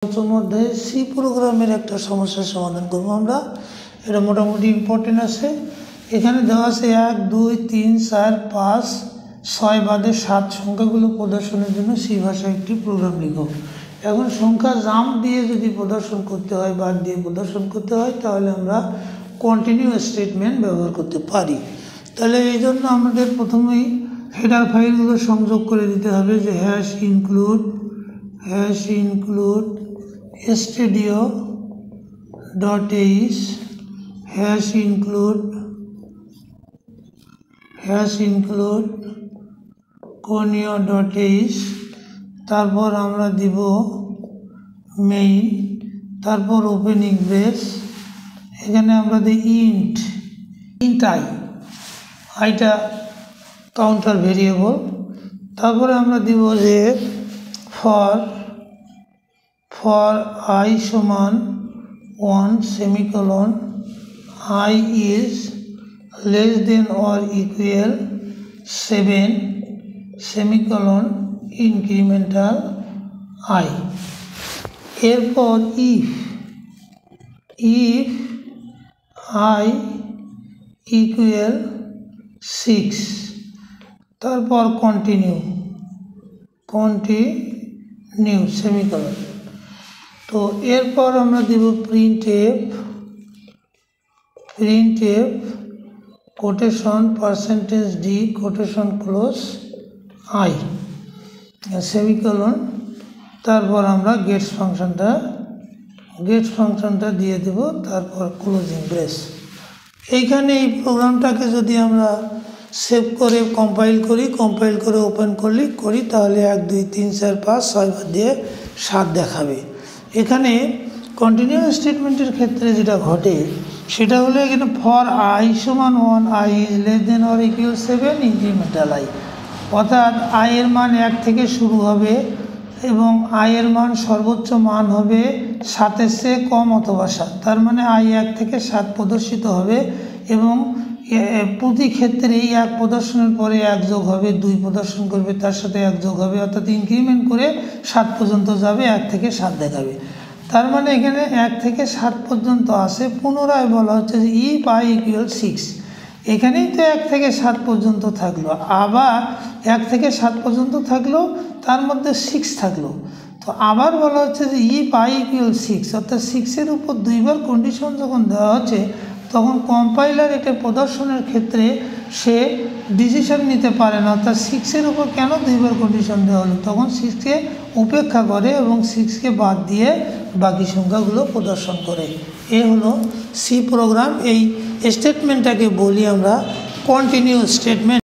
মধ্যে সি প্রোগ্রামের একটা সমস্যার সমাধান করব আমরা। এটা মোটামুটি ইম্পর্টেন্ট আছে। এখানে দেওয়া আছে 1 2 3 4 5 6 বাদে 7 সংখ্যাগুলো প্রদর্শনের জন্য সি ভাষায় একটি প্রোগ্রাম লিখো। এখন সংখ্যা জাম্প দিয়ে যদি প্রদর্শন করতে হয়, বাদ দিয়ে প্রদর্শন করতে হয়, তাহলে আমরা কন্টিনিউ স্টেটমেন্ট ব্যবহার করতে পারি। তাহলে এই জন্য আমাদের প্রথমেই হেডার ফাইলগুলো সংযোগ করে দিতে হবে, যে hash include stdio.h #include conio.h, তারপর আমরা দিব মেইন, তারপর ওপেনিং ব্রেস, এখানে আমরা দিই ইন্ট আইটা কাউন্টার ভেরিয়েবল, তারপরে আমরা দিব যে ফর I সমান 1 semicolon I is less than or equal 7 semicolon incremental I। এরপর if I equal 6, তারপর কন্টিনিউ সেমিকোলন। তো এরপর আমরা দিব printf quotation %d quotation close I semicolon, তারপর আমরা গেটস ফাংশনটা দিয়ে দেব, তারপর ক্লোজিং ব্রেস। এইখানে এই প্রোগ্রামটাকে যদি আমরা সেভ করে কম্পাইল করে ওপেন করি, তাহলে 1 2 3 4 5 6 বাদ দিয়ে 7 দেখাবে। এখানে কন্টিনিউ স্টেটমেন্টের ক্ষেত্রে যেটা ঘটে সেটা হলো, এখানে ফর I সমান 1 I is less than or equal 7 incremental I, অর্থাৎ I এর মান 1 থেকে শুরু হবে এবং I এর মান সর্বোচ্চ মান হবে 7-এর চেয়ে কম অথবা 7, তার মানে I 1 থেকে 7 প্রদর্শিত হবে এবং প্রতি ক্ষেত্রে 1 প্রদর্শনের পরে 1 যোগ হবে, 2 প্রদর্শন করবে তার সাথে 1 যোগ হবে, অর্থাৎ ইনক্রিমেন্ট করে 7 পর্যন্ত যাবে, 1 থেকে 7 দেখাবে। তার মানে এখানে 1 থেকে 7 পর্যন্ত আসে। পুনরায় বলা হচ্ছে যে if I equal 6, এখানেই তো 1 থেকে 7 পর্যন্ত থাকলো, আবার 1 থেকে 7 পর্যন্ত থাকলো, তার মধ্যে 6 থাকলো। তো আবার বলা হচ্ছে যে if I equal 6, অর্থাৎ 6-এর উপর 2বার কন্ডিশন যখন দেওয়া হচ্ছে, তখন কম্পাইলার এটা প্রদর্শনের ক্ষেত্রে সে ডিসিশন নিতে পারে না, অর্থাৎ 6-এর উপর কেন 2বার কন্ডিশন দেওয়া হলো, তখন 6কে উপেক্ষা করে এবং 6কে বাদ দিয়ে বাকি সংখ্যাগুলো প্রদর্শন করে। এ হলো সি প্রোগ্রাম। এই স্টেটমেন্টটাকে বলি আমরা কন্টিনিউ স্টেটমেন্ট।